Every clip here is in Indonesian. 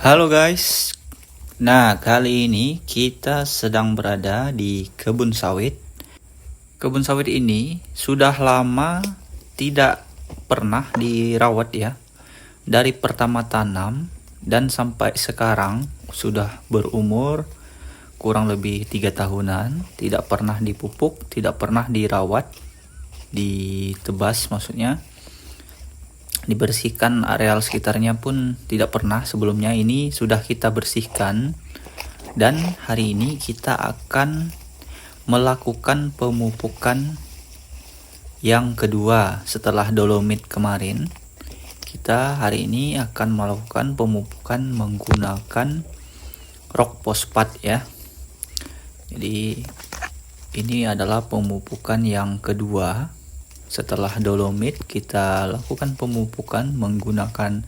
Halo guys. Nah, kali ini kita sedang berada di kebun sawit. Kebun sawit ini sudah lama tidak pernah dirawat ya. Dari pertama tanam dan sampai sekarang sudah berumur kurang lebih 3 tahunan, tidak pernah dipupuk, tidak pernah dirawat, ditebas maksudnya. Dibersihkan areal sekitarnya pun tidak pernah sebelumnya. Ini sudah kita bersihkan dan hari ini kita akan melakukan pemupukan yang kedua setelah dolomit kemarin. Kita hari ini akan melakukan pemupukan menggunakan rock fosfat ya. Jadi ini adalah pemupukan yang kedua. Setelah dolomit kita lakukan pemupukan menggunakan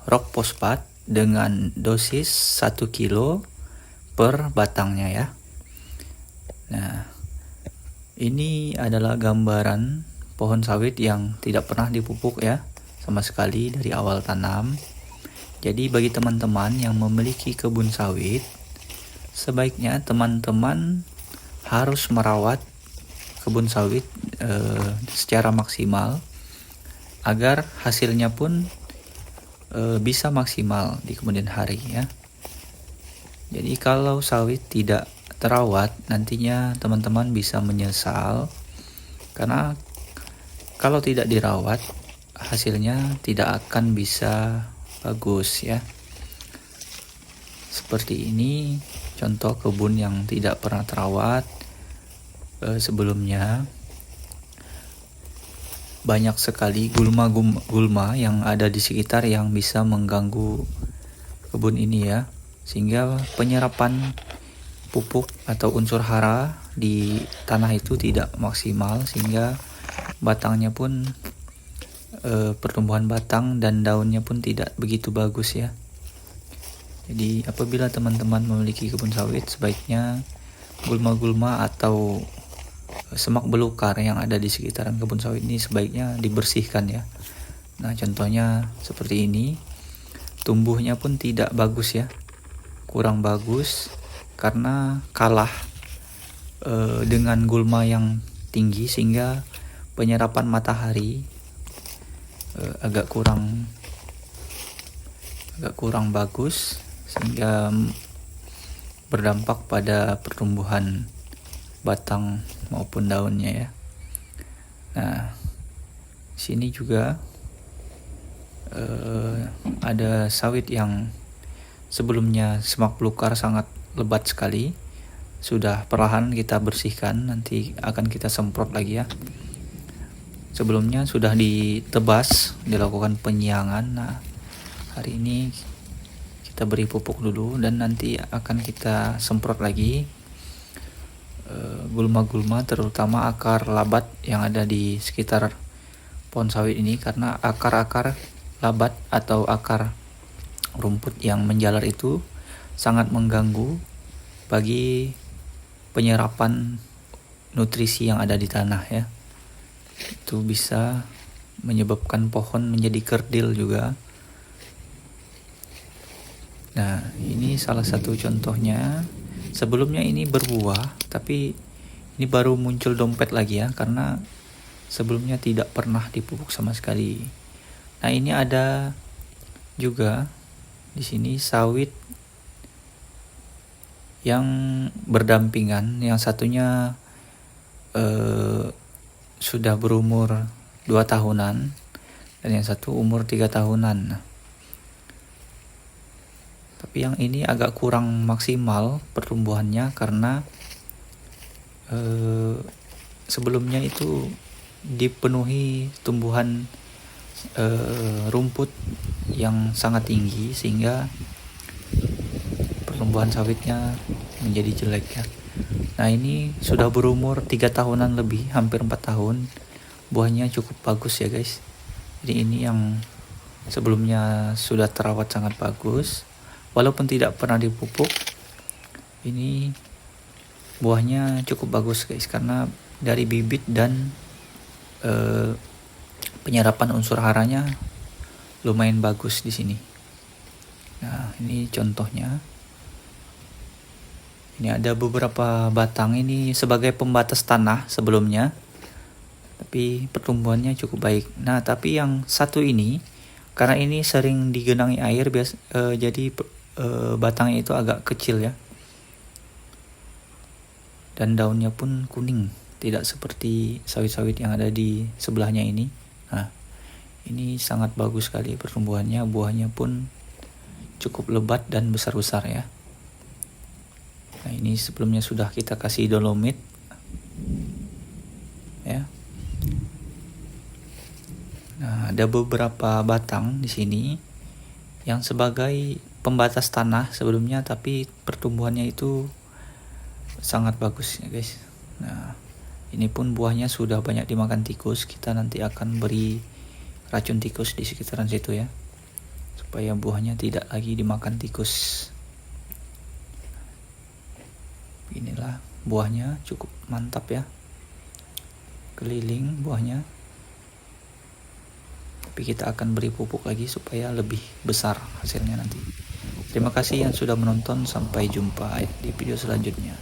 rock fosfat dengan dosis 1 kilo per batangnya ya. Nah, ini adalah gambaran pohon sawit yang tidak pernah dipupuk ya sama sekali dari awal tanam. Jadi bagi teman-teman yang memiliki kebun sawit, sebaiknya teman-teman harus merawat kebun sawit secara maksimal agar hasilnya pun bisa maksimal di kemudian hari ya. Jadi kalau sawit tidak terawat, nantinya teman-teman bisa menyesal karena kalau tidak dirawat hasilnya tidak akan bisa bagus ya. Seperti ini contoh kebun yang tidak pernah terawat. Sebelumnya banyak sekali gulma yang ada di sekitar yang bisa mengganggu kebun ini ya, sehingga penyerapan pupuk atau unsur hara di tanah itu tidak maksimal, sehingga batangnya pun pertumbuhan batang dan daunnya pun tidak begitu bagus ya. Jadi apabila teman-teman memiliki kebun sawit, sebaiknya gulma-gulma atau semak belukar yang ada di sekitaran kebun sawit ini sebaiknya dibersihkan ya. Nah, contohnya seperti ini. Tumbuhnya pun tidak bagus ya. Kurang bagus karena kalah dengan gulma yang tinggi, sehingga penyerapan matahari agak kurang bagus, sehingga berdampak pada pertumbuhan batang maupun daunnya ya. Nah, sini juga ada sawit yang sebelumnya semak belukar sangat lebat sekali. Sudah perlahan kita bersihkan, nanti akan kita semprot lagi ya. Sebelumnya sudah ditebas, dilakukan penyiangan. Nah, hari ini kita beri pupuk dulu dan nanti akan kita semprot lagi gulma-gulma, terutama akar labat yang ada di sekitar pohon sawit ini, karena akar-akar labat atau akar rumput yang menjalar itu sangat mengganggu bagi penyerapan nutrisi yang ada di tanah ya. Itu bisa menyebabkan pohon menjadi kerdil juga. Nah, ini salah satu contohnya. Sebelumnya ini berbuah, tapi ini baru muncul dompet lagi ya, karena sebelumnya tidak pernah dipupuk sama sekali. Nah, ini ada juga di sini sawit yang berdampingan. Yang satunya sudah berumur 2 tahunan dan yang satu umur 3 tahunan. Tapi yang ini agak kurang maksimal pertumbuhannya karena sebelumnya itu dipenuhi tumbuhan rumput yang sangat tinggi, sehingga pertumbuhan sawitnya menjadi jelek ya. Nah, ini sudah berumur 3 tahunan lebih, hampir 4 tahun. Buahnya cukup bagus ya guys. Jadi ini yang sebelumnya sudah terawat sangat bagus. Walaupun tidak pernah dipupuk, ini buahnya cukup bagus guys, karena dari bibit dan penyerapan unsur haranya lumayan bagus di sini. Nah, Ini contohnya. Ini ada beberapa batang ini sebagai pembatas tanah sebelumnya, tapi pertumbuhannya cukup baik. Nah, tapi yang satu ini karena ini sering digenangi air jadi batangnya itu agak kecil ya. Dan daunnya pun kuning, tidak seperti sawit-sawit yang ada di sebelahnya ini. Nah, ini sangat bagus sekali pertumbuhannya, buahnya pun cukup lebat dan besar-besar ya. Nah, ini sebelumnya sudah kita kasih dolomit ya. Nah, ada beberapa batang di sini yang sebagai pembatas tanah sebelumnya, tapi pertumbuhannya itu sangat bagus ya guys. Nah, ini pun buahnya sudah banyak dimakan tikus. Kita nanti akan beri racun tikus di sekitaran situ ya, supaya buahnya tidak lagi dimakan tikus. Inilah buahnya, cukup mantap ya, keliling buahnya. Tapi kita akan beri pupuk lagi supaya lebih besar hasilnya nanti. Terima kasih yang sudah menonton, sampai jumpa di video selanjutnya.